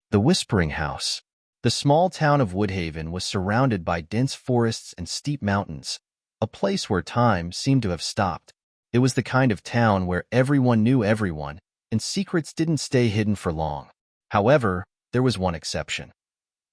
The Whispering House. The small town of Woodhaven was surrounded by dense forests and steep mountains, a place where time seemed to have stopped. It was the kind of town where everyone knew everyone, and secrets didn't stay hidden for long. However, there was one exception.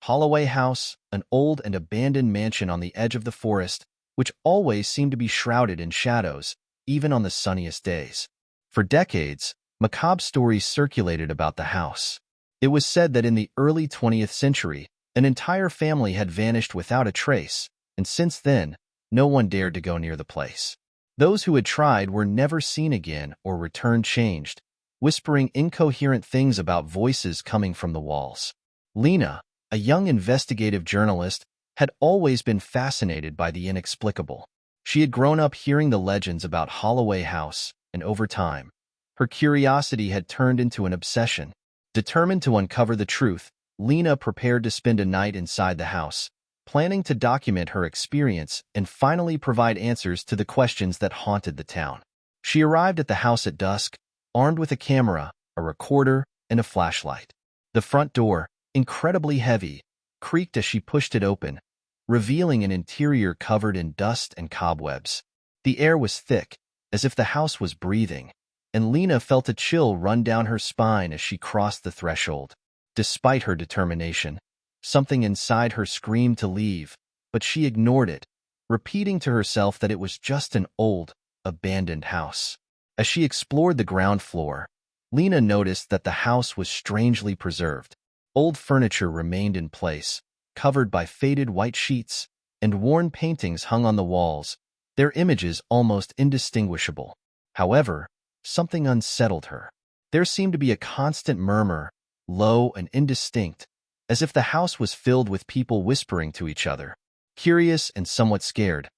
Holloway House, an old and abandoned mansion on the edge of the forest, which always seemed to be shrouded in shadows, even on the sunniest days. For decades, macabre stories circulated about the house. It was said that in the early 20th century, an entire family had vanished without a trace, and since then, no one dared to go near the place. Those who had tried were never seen again or returned changed, whispering incoherent things about voices coming from the walls. Lena, a young investigative journalist, had always been fascinated by the inexplicable. She had grown up hearing the legends about Holloway House, and over time, her curiosity had turned into an obsession. Determined to uncover the truth, Lena prepared to spend a night inside the house, planning to document her experience and finally provide answers to the questions that haunted the town. She arrived at the house at dusk, armed with a camera, a recorder, and a flashlight. The front door, incredibly heavy, creaked as she pushed it open, revealing an interior covered in dust and cobwebs. The air was thick, as if the house was breathing, and Lena felt a chill run down her spine as she crossed the threshold. Despite her determination, something inside her screamed to leave, but she ignored it, repeating to herself that it was just an old, abandoned house. As she explored the ground floor, Lena noticed that the house was strangely preserved. Old furniture remained in place, covered by faded white sheets, and worn paintings hung on the walls, their images almost indistinguishable. However, something unsettled her. There seemed to be a constant murmur, low and indistinct, as if the house was filled with people whispering to each other. Curious and somewhat scared,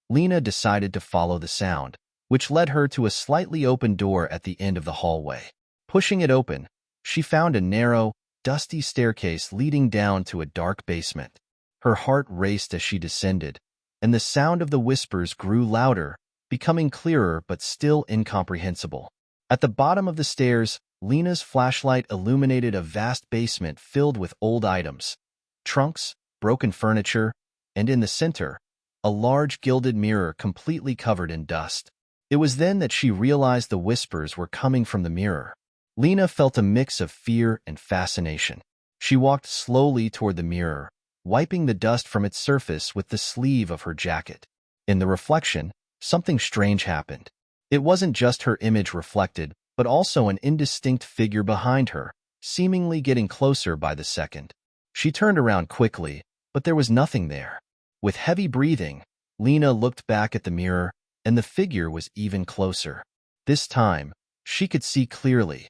Lena decided to follow the sound, which led her to a slightly open door at the end of the hallway. Pushing it open, she found a narrow, dusty staircase leading down to a dark basement. Her heart raced as she descended, and the sound of the whispers grew louder, becoming clearer but still incomprehensible. At the bottom of the stairs, Lena's flashlight illuminated a vast basement filled with old items, trunks, broken furniture, and in the center, a large gilded mirror completely covered in dust. It was then that she realized the whispers were coming from the mirror. Lena felt a mix of fear and fascination. She walked slowly toward the mirror, wiping the dust from its surface with the sleeve of her jacket. In the reflection, something strange happened. It wasn't just her image reflected, but also an indistinct figure behind her, seemingly getting closer by the second. She turned around quickly, but there was nothing there. With heavy breathing, Lena looked back at the mirror, and the figure was even closer. This time, she could see clearly.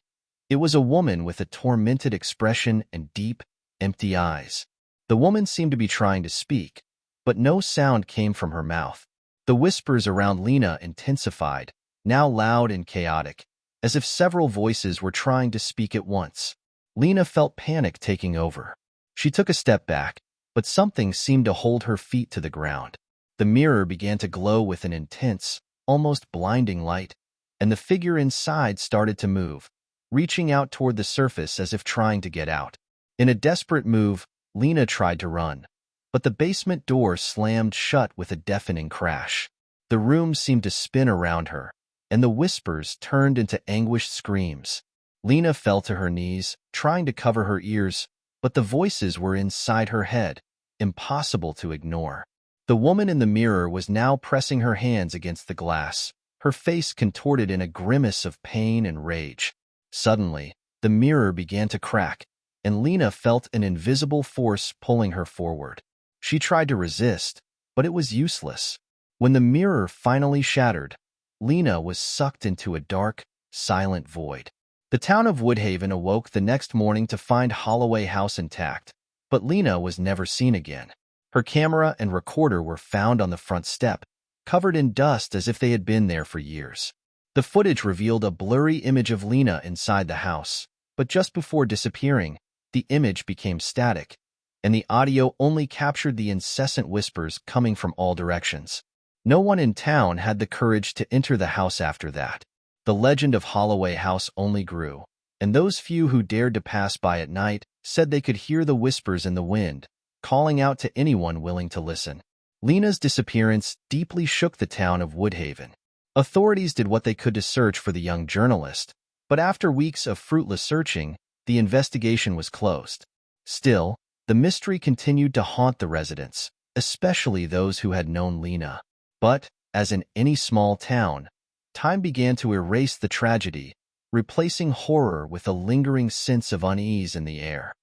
It was a woman with a tormented expression and deep, empty eyes. The woman seemed to be trying to speak, but no sound came from her mouth. The whispers around Lena intensified, now loud and chaotic, as if several voices were trying to speak at once. Lena felt panic taking over. She took a step back, but something seemed to hold her feet to the ground. The mirror began to glow with an intense, almost blinding light, and the figure inside started to move, reaching out toward the surface as if trying to get out. In a desperate move, Lena tried to run, but the basement door slammed shut with a deafening crash. The room seemed to spin around her, and the whispers turned into anguished screams. Lena fell to her knees, trying to cover her ears, but the voices were inside her head, impossible to ignore. The woman in the mirror was now pressing her hands against the glass, her face contorted in a grimace of pain and rage. Suddenly, the mirror began to crack, and Lena felt an invisible force pulling her forward. She tried to resist, but it was useless. When the mirror finally shattered, Lena was sucked into a dark, silent void. The town of Woodhaven awoke the next morning to find Holloway House intact, but Lena was never seen again. Her camera and recorder were found on the front step, covered in dust as if they had been there for years. The footage revealed a blurry image of Lena inside the house, but just before disappearing, the image became static, and the audio only captured the incessant whispers coming from all directions. No one in town had the courage to enter the house after that. The legend of Holloway House only grew, and those few who dared to pass by at night said they could hear the whispers in the wind, calling out to anyone willing to listen. Lena's disappearance deeply shook the town of Woodhaven. Authorities did what they could to search for the young journalist, but after weeks of fruitless searching, the investigation was closed. Still, the mystery continued to haunt the residents, especially those who had known Lena. But, as in any small town, time began to erase the tragedy, replacing horror with a lingering sense of unease in the air.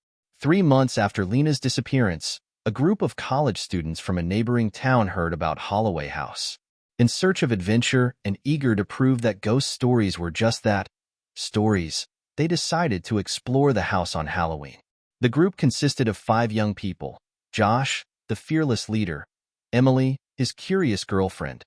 3 months after Lena's disappearance, a group of college students from a neighboring town heard about Holloway House. In search of adventure and eager to prove that ghost stories were just that, stories, they decided to explore the house on Halloween. The group consisted of 5 young people: Josh, the fearless leader; Emily, his curious girlfriend;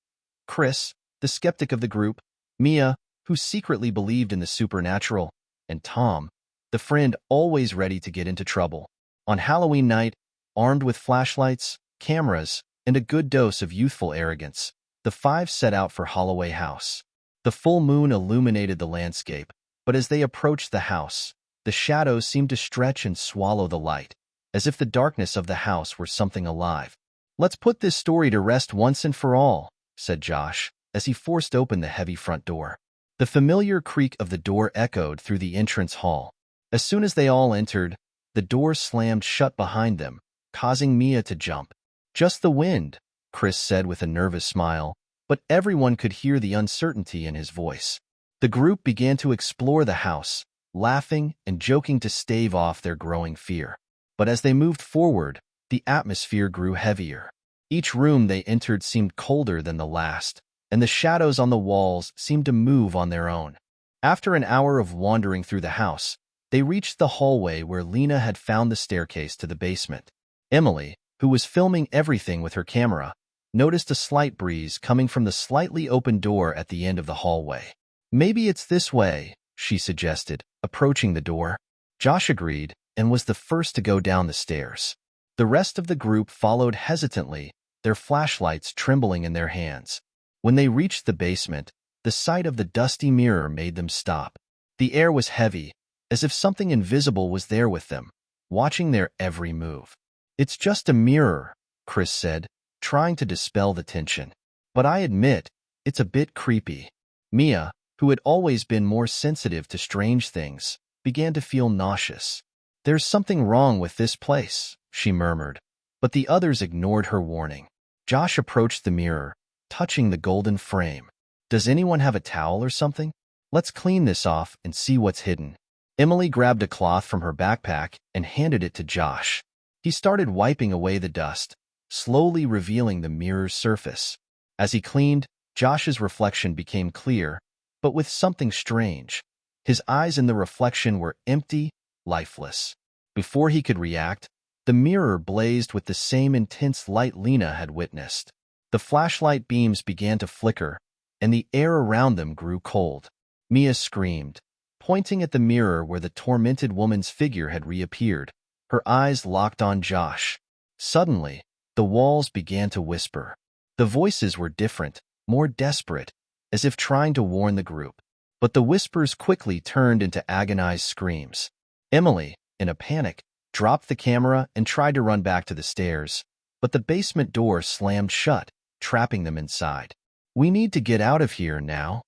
Chris, the skeptic of the group; Mia, who secretly believed in the supernatural; and Tom, the friend always ready to get into trouble. On Halloween night, armed with flashlights, cameras, and a good dose of youthful arrogance, the 5 set out for Holloway House. The full moon illuminated the landscape, but as they approached the house, the shadows seemed to stretch and swallow the light, as if the darkness of the house were something alive. "Let's put this story to rest once and for all," said Josh, as he forced open the heavy front door. The familiar creak of the door echoed through the entrance hall. As soon as they all entered, the door slammed shut behind them, causing Mia to jump. "Just the wind," Chris said with a nervous smile, but everyone could hear the uncertainty in his voice. The group began to explore the house, laughing and joking to stave off their growing fear. But as they moved forward, the atmosphere grew heavier. Each room they entered seemed colder than the last, and the shadows on the walls seemed to move on their own. After an hour of wandering through the house, they reached the hallway where Lena had found the staircase to the basement. Emily, who was filming everything with her camera, noticed a slight breeze coming from the slightly open door at the end of the hallway. "Maybe it's this way," she suggested, approaching the door. Josh agreed and was the first to go down the stairs. The rest of the group followed hesitantly, their flashlights trembling in their hands. When they reached the basement, the sight of the dusty mirror made them stop. The air was heavy, as if something invisible was there with them, watching their every move. "It's just a mirror," Chris said, trying to dispel the tension. "But I admit, it's a bit creepy." Mia, who had always been more sensitive to strange things, began to feel nauseous. "There's something wrong with this place," she murmured, but the others ignored her warning. Josh approached the mirror, touching the golden frame. "Does anyone have a towel or something? Let's clean this off and see what's hidden." Emily grabbed a cloth from her backpack and handed it to Josh. He started wiping away the dust, slowly revealing the mirror's surface. As he cleaned, Josh's reflection became clear, but with something strange. His eyes in the reflection were empty, lifeless. Before he could react, the mirror blazed with the same intense light Lena had witnessed. The flashlight beams began to flicker, and the air around them grew cold. Mia screamed, pointing at the mirror where the tormented woman's figure had reappeared, her eyes locked on Josh. Suddenly, the walls began to whisper. The voices were different, more desperate, as if trying to warn the group. But the whispers quickly turned into agonized screams. Emily, in a panic, dropped the camera and tried to run back to the stairs, but the basement door slammed shut, trapping them inside. "We need to get out of here now,"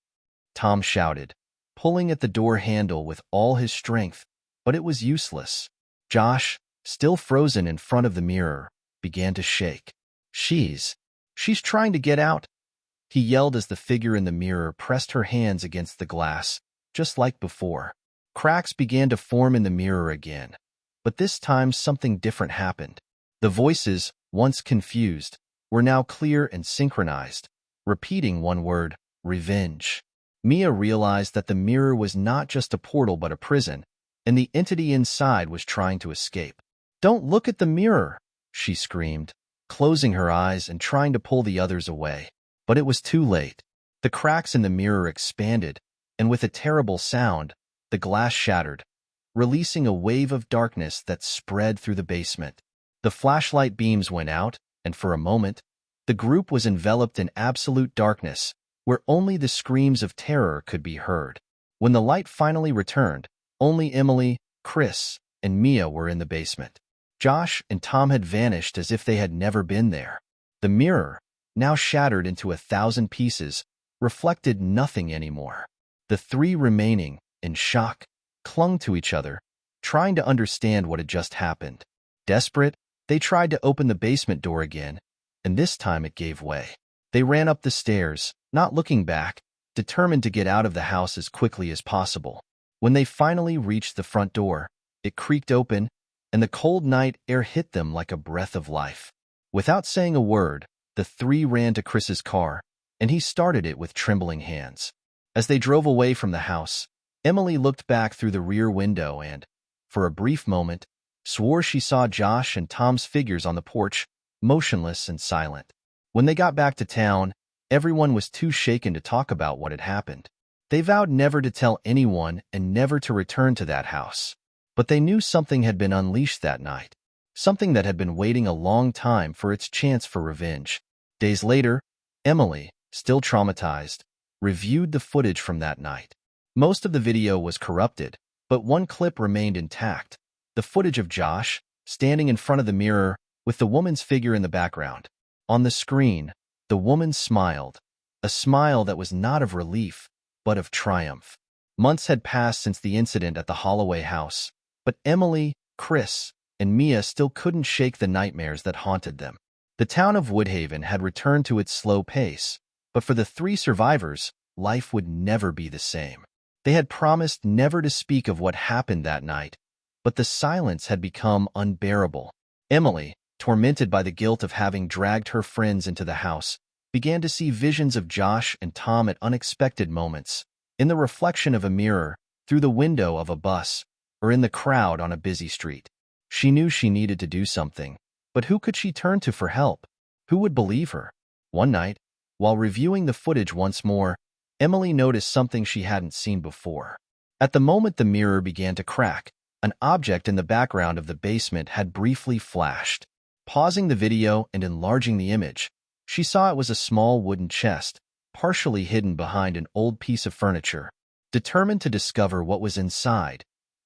Tom shouted, pulling at the door handle with all his strength, but it was useless. Josh, still frozen in front of the mirror, began to shake. She's trying to get out," he yelled as the figure in the mirror pressed her hands against the glass, just like before. Cracks began to form in the mirror again, but this time something different happened. The voices, once confused, were now clear and synchronized, repeating one word: revenge. Mia realized that the mirror was not just a portal but a prison, and the entity inside was trying to escape. "Don't look at the mirror," she screamed, closing her eyes and trying to pull the others away. But it was too late. The cracks in the mirror expanded, and with a terrible sound, the glass shattered, releasing a wave of darkness that spread through the basement. The flashlight beams went out, and for a moment, the group was enveloped in absolute darkness, where only the screams of terror could be heard. When the light finally returned, only Emily, Chris, and Mia were in the basement. Josh and Tom had vanished as if they had never been there. The mirror, now shattered into 1,000 pieces, reflected nothing anymore. The three remaining, in shock, clung to each other, trying to understand what had just happened. Desperate, they tried to open the basement door again, and this time it gave way. They ran up the stairs, not looking back, determined to get out of the house as quickly as possible. When they finally reached the front door, it creaked open, and the cold night air hit them like a breath of life. Without saying a word, the three ran to Chris's car, and he started it with trembling hands. As they drove away from the house, Emily looked back through the rear window and, for a brief moment, swore she saw Josh and Tom's figures on the porch, motionless and silent. When they got back to town, everyone was too shaken to talk about what had happened. They vowed never to tell anyone and never to return to that house. But they knew something had been unleashed that night, something that had been waiting a long time for its chance for revenge. Days later, Emily, still traumatized, reviewed the footage from that night. Most of the video was corrupted, but one clip remained intact, the footage of Josh, standing in front of the mirror, with the woman's figure in the background. On the screen, the woman smiled, a smile that was not of relief, but of triumph. Months had passed since the incident at the Holloway house, but Emily, Chris, and Mia still couldn't shake the nightmares that haunted them. The town of Woodhaven had returned to its slow pace, but for the three survivors, life would never be the same. They had promised never to speak of what happened that night, but the silence had become unbearable. Emily, tormented by the guilt of having dragged her friends into the house, began to see visions of Josh and Tom at unexpected moments, in the reflection of a mirror, through the window of a bus, or in the crowd on a busy street. She knew she needed to do something, but who could she turn to for help? Who would believe her? One night, while reviewing the footage once more, Emily noticed something she hadn't seen before. At the moment the mirror began to crack, an object in the background of the basement had briefly flashed. Pausing the video and enlarging the image, she saw it was a small wooden chest, partially hidden behind an old piece of furniture. Determined to discover what was inside,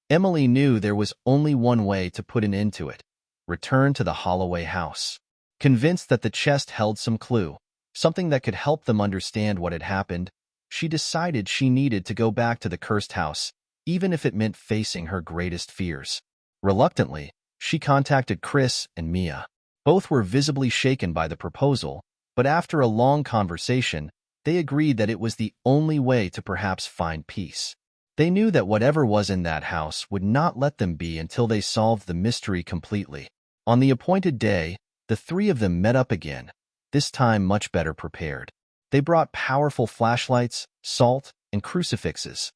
Emily knew there was only one way to put an end to it: return to the Holloway house. Convinced that the chest held some clue, something that could help them understand what had happened, she decided she needed to go back to the cursed house, even if it meant facing her greatest fears. Reluctantly, she contacted Chris and Mia. Both were visibly shaken by the proposal, but after a long conversation, they agreed that it was the only way to perhaps find peace. They knew that whatever was in that house would not let them be until they solved the mystery completely. On the appointed day, the three of them met up again, this time much better prepared. They brought powerful flashlights, salt, and crucifixes,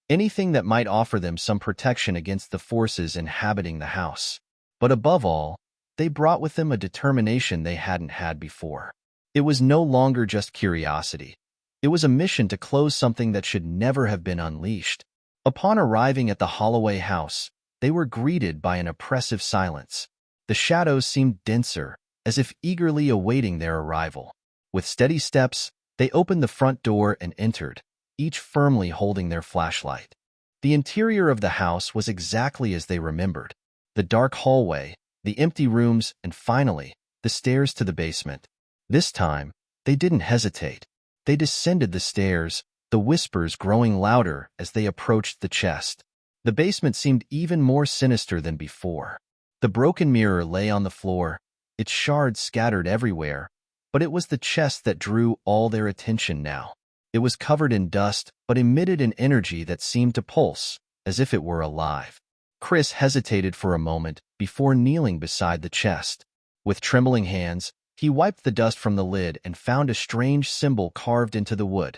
anything that might offer them some protection against the forces inhabiting the house. But above all, they brought with them a determination they hadn't had before. It was no longer just curiosity. It was a mission to close something that should never have been unleashed. Upon arriving at the Holloway house, they were greeted by an oppressive silence. The shadows seemed denser, as if eagerly awaiting their arrival. With steady steps, they opened the front door and entered, each firmly holding their flashlight. The interior of the house was exactly as they remembered. The dark hallway, the empty rooms, and finally, the stairs to the basement. This time, they didn't hesitate. They descended the stairs, the whispers growing louder as they approached the chest. The basement seemed even more sinister than before. The broken mirror lay on the floor, its shards scattered everywhere, but it was the chest that drew all their attention now. It was covered in dust, but emitted an energy that seemed to pulse, as if it were alive. Chris hesitated for a moment before kneeling beside the chest. With trembling hands, he wiped the dust from the lid and found a strange symbol carved into the wood,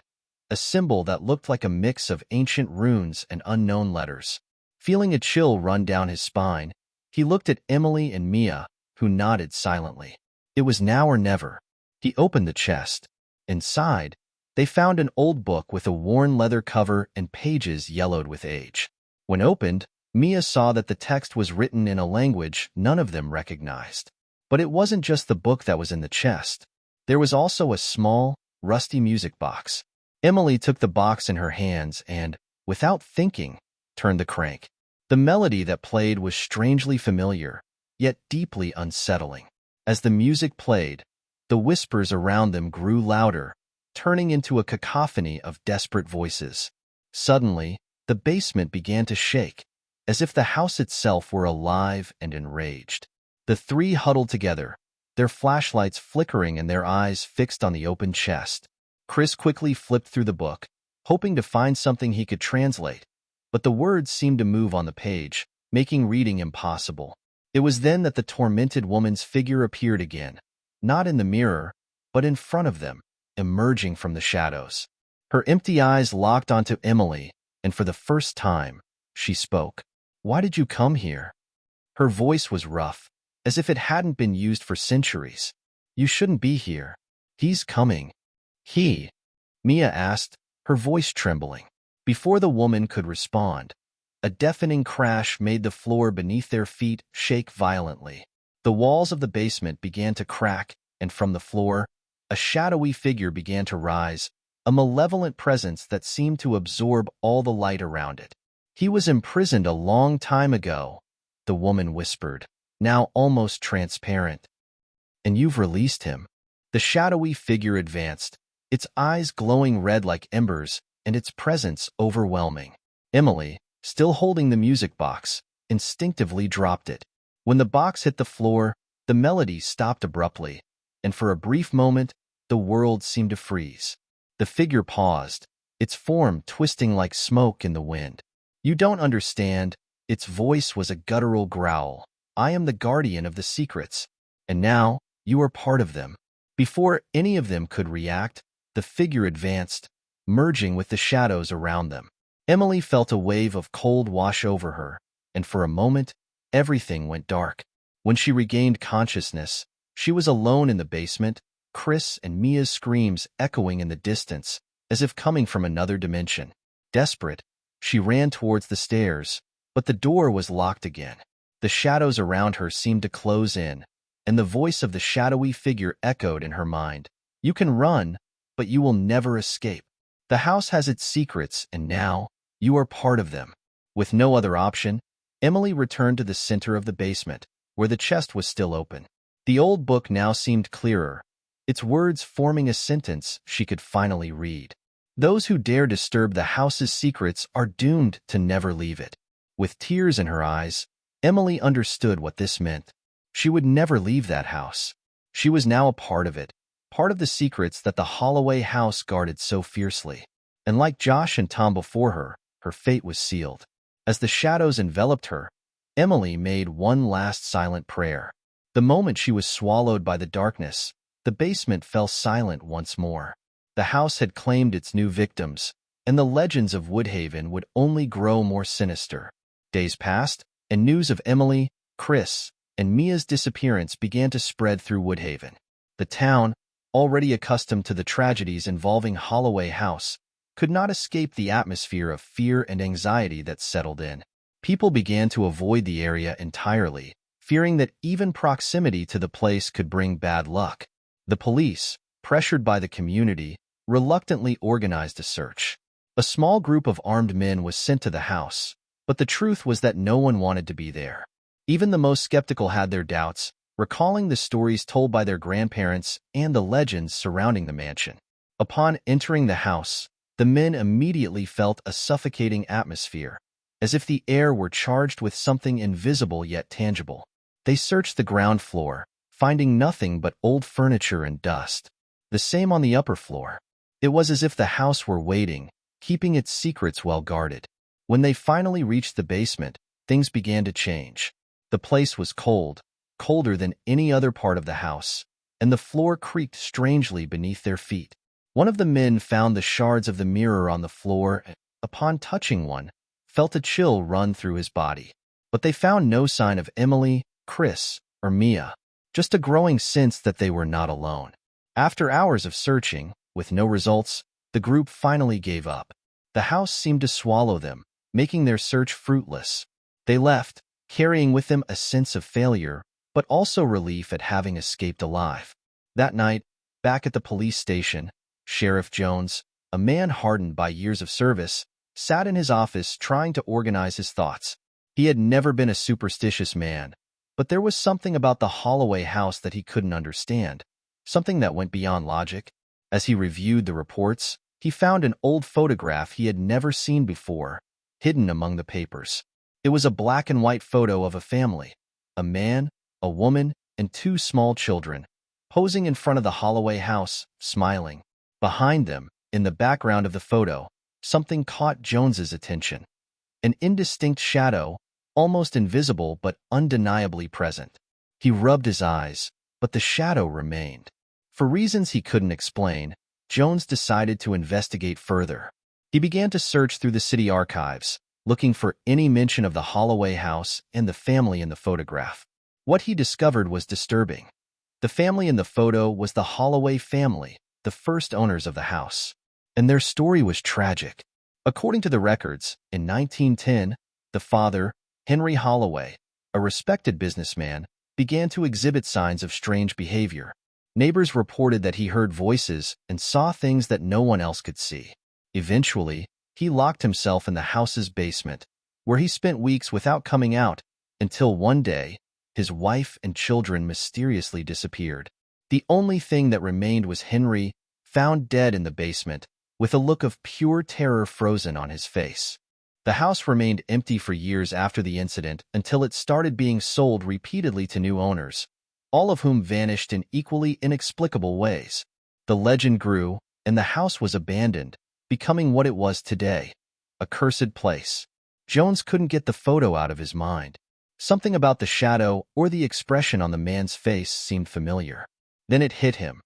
a symbol that looked like a mix of ancient runes and unknown letters. Feeling a chill run down his spine, he looked at Emily and Mia, who nodded silently. It was now or never. He opened the chest. Inside, they found an old book with a worn leather cover and pages yellowed with age. When opened, Mia saw that the text was written in a language none of them recognized. But it wasn't just the book that was in the chest. There was also a small, rusty music box. Emily took the box in her hands and, without thinking, turned the crank. The melody that played was strangely familiar, yet deeply unsettling. As the music played, the whispers around them grew louder, turning into a cacophony of desperate voices. Suddenly, the basement began to shake, as if the house itself were alive and enraged. The three huddled together, their flashlights flickering and their eyes fixed on the open chest. Chris quickly flipped through the book, hoping to find something he could translate, but the words seemed to move on the page, making reading impossible. It was then that the tormented woman's figure appeared again, not in the mirror, but in front of them, emerging from the shadows. Her empty eyes locked onto Emily, and for the first time, she spoke. "Why did you come here?" Her voice was rough, as if it hadn't been used for centuries. "You shouldn't be here. He's coming." "He?" Mia asked, her voice trembling. Before the woman could respond, a deafening crash made the floor beneath their feet shake violently. The walls of the basement began to crack, and from the floor, a shadowy figure began to rise, a malevolent presence that seemed to absorb all the light around it. "He was imprisoned a long time ago," the woman whispered, now almost transparent. "And you've released him." The shadowy figure advanced, its eyes glowing red like embers, and its presence overwhelming. Emily, still holding the music box, instinctively dropped it. When the box hit the floor, the melody stopped abruptly, and for a brief moment, the world seemed to freeze. The figure paused, its form twisting like smoke in the wind. "You don't understand." Its voice was a guttural growl. "I am the guardian of the secrets, and now you are part of them." Before any of them could react, the figure advanced, merging with the shadows around them. Emily felt a wave of cold wash over her, and for a moment, everything went dark. When she regained consciousness, she was alone in the basement, Chris and Mia's screams echoing in the distance, as if coming from another dimension. Desperate, she ran towards the stairs, but the door was locked again. The shadows around her seemed to close in, and the voice of the shadowy figure echoed in her mind. "You can run, but you will never escape. The house has its secrets, and now you are part of them." With no other option, Emily returned to the center of the basement, where the chest was still open. The old book now seemed clearer, its words forming a sentence she could finally read. "Those who dare disturb the house's secrets are doomed to never leave it." With tears in her eyes, Emily understood what this meant. She would never leave that house. She was now a part of it, part of the secrets that the Holloway house guarded so fiercely. And like Josh and Tom before her, her fate was sealed. As the shadows enveloped her, Emily made one last silent prayer. The moment she was swallowed by the darkness, the basement fell silent once more. The house had claimed its new victims, and the legends of Woodhaven would only grow more sinister. Days passed, and news of Emily, Chris, and Mia's disappearance began to spread through Woodhaven. The town, already accustomed to the tragedies involving Holloway House, could not escape the atmosphere of fear and anxiety that settled in. People began to avoid the area entirely, fearing that even proximity to the place could bring bad luck. The police, pressured by the community, reluctantly organized a search. A small group of armed men was sent to the house, but the truth was that no one wanted to be there. Even the most skeptical had their doubts, recalling the stories told by their grandparents and the legends surrounding the mansion. Upon entering the house, the men immediately felt a suffocating atmosphere, as if the air were charged with something invisible yet tangible. They searched the ground floor, finding nothing but old furniture and dust. The same on the upper floor. It was as if the house were waiting, keeping its secrets well guarded. When they finally reached the basement, things began to change. The place was cold, colder than any other part of the house, and the floor creaked strangely beneath their feet. One of the men found the shards of the mirror on the floor and, upon touching one, felt a chill run through his body. But they found no sign of Emily, Chris, or Mia, just a growing sense that they were not alone. After hours of searching, with no results, the group finally gave up. The house seemed to swallow them, making their search fruitless. They left, carrying with them a sense of failure, but also relief at having escaped alive. That night, back at the police station, Sheriff Jones, a man hardened by years of service, sat in his office trying to organize his thoughts. He had never been a superstitious man, but there was something about the Holloway house that he couldn't understand, something that went beyond logic. As he reviewed the reports, he found an old photograph he had never seen before, hidden among the papers. It was a black and white photo of a family, a man, a woman, and two small children, posing in front of the Holloway house, smiling. Behind them, in the background of the photo, something caught Jones's attention. An indistinct shadow, almost invisible but undeniably present. He rubbed his eyes, but the shadow remained. For reasons he couldn't explain, Jones decided to investigate further. He began to search through the city archives, looking for any mention of the Holloway house and the family in the photograph. What he discovered was disturbing. The family in the photo was the Holloway family, the first owners of the house. And their story was tragic. According to the records, in 1910, the father, Henry Holloway, a respected businessman, began to exhibit signs of strange behavior. Neighbors reported that he heard voices and saw things that no one else could see. Eventually, he locked himself in the house's basement, where he spent weeks without coming out, until one day, his wife and children mysteriously disappeared. The only thing that remained was Henry, found dead in the basement, with a look of pure terror frozen on his face. The house remained empty for years after the incident until it started being sold repeatedly to new owners, all of whom vanished in equally inexplicable ways. The legend grew, and the house was abandoned, becoming what it was today, a cursed place. Jones couldn't get the photo out of his mind. Something about the shadow or the expression on the man's face seemed familiar. Then it hit him.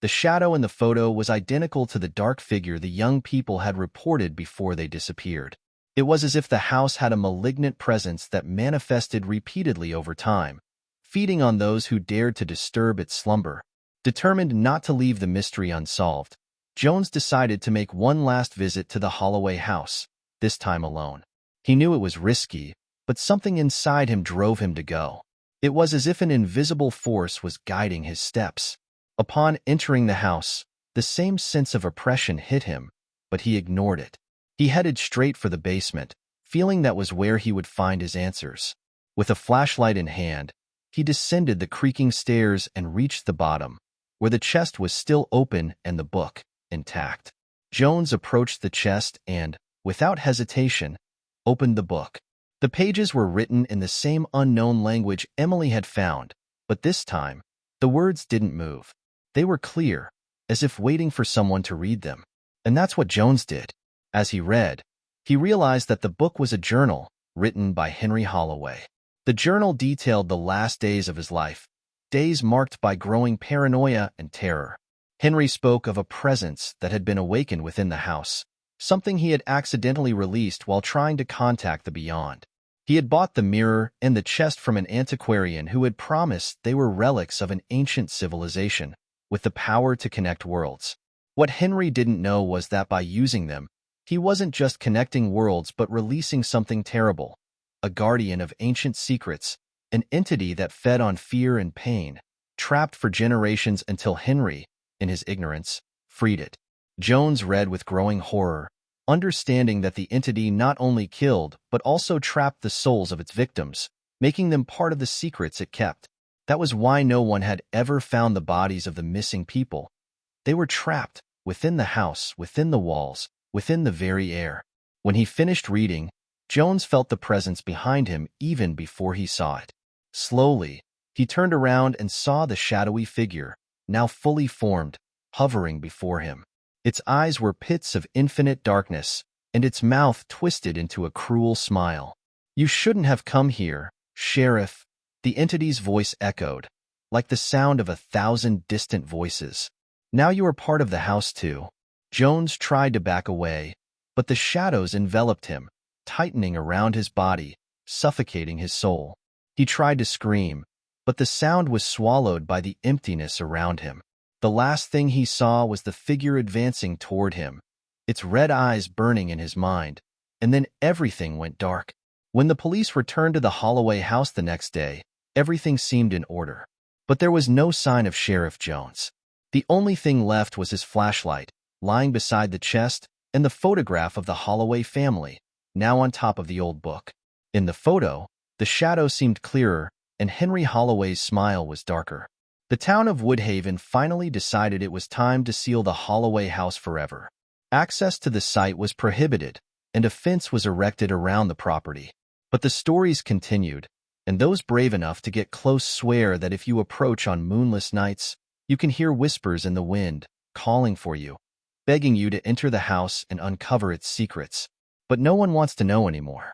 The shadow in the photo was identical to the dark figure the young people had reported before they disappeared. It was as if the house had a malignant presence that manifested repeatedly over time, feeding on those who dared to disturb its slumber. Determined not to leave the mystery unsolved, Jones decided to make one last visit to the Holloway house, this time alone. He knew it was risky, but something inside him drove him to go. It was as if an invisible force was guiding his steps. Upon entering the house, the same sense of oppression hit him, but he ignored it. He headed straight for the basement, feeling that was where he would find his answers. With a flashlight in hand, he descended the creaking stairs and reached the bottom, where the chest was still open and the book intact. Jones approached the chest and, without hesitation, opened the book. The pages were written in the same unknown language Emily had found, but this time, the words didn't move. They were clear, as if waiting for someone to read them. And that's what Jones did. As he read, he realized that the book was a journal written by Henry Holloway. The journal detailed the last days of his life, days marked by growing paranoia and terror. Henry spoke of a presence that had been awakened within the house, something he had accidentally released while trying to contact the beyond. He had bought the mirror and the chest from an antiquarian who had promised they were relics of an ancient civilization, with the power to connect worlds. What Henry didn't know was that by using them, he wasn't just connecting worlds but releasing something terrible, a guardian of ancient secrets, an entity that fed on fear and pain, trapped for generations until Henry, in his ignorance, freed it. Jones read with growing horror, understanding that the entity not only killed but also trapped the souls of its victims, making them part of the secrets it kept. That was why no one had ever found the bodies of the missing people. They were trapped within the house, within the walls, within the very air. When he finished reading, Jones felt the presence behind him even before he saw it. Slowly, he turned around and saw the shadowy figure, now fully formed, hovering before him. Its eyes were pits of infinite darkness, and its mouth twisted into a cruel smile. "You shouldn't have come here, Sheriff," the entity's voice echoed, like the sound of 1,000 distant voices. "Now you are part of the house too." Jones tried to back away, but the shadows enveloped him, tightening around his body, suffocating his soul. He tried to scream, but the sound was swallowed by the emptiness around him. The last thing he saw was the figure advancing toward him, its red eyes burning in his mind, and then everything went dark. When the police returned to the Holloway house the next day, everything seemed in order. But there was no sign of Sheriff Jones. The only thing left was his flashlight, lying beside the chest, and the photograph of the Holloway family, now on top of the old book. In the photo, the shadow seemed clearer, and Henry Holloway's smile was darker. The town of Woodhaven finally decided it was time to seal the Holloway house forever. Access to the site was prohibited, and a fence was erected around the property. But the stories continued, and those brave enough to get close swear that if you approach on moonless nights, you can hear whispers in the wind, calling for you, begging you to enter the house and uncover its secrets. But no one wants to know anymore.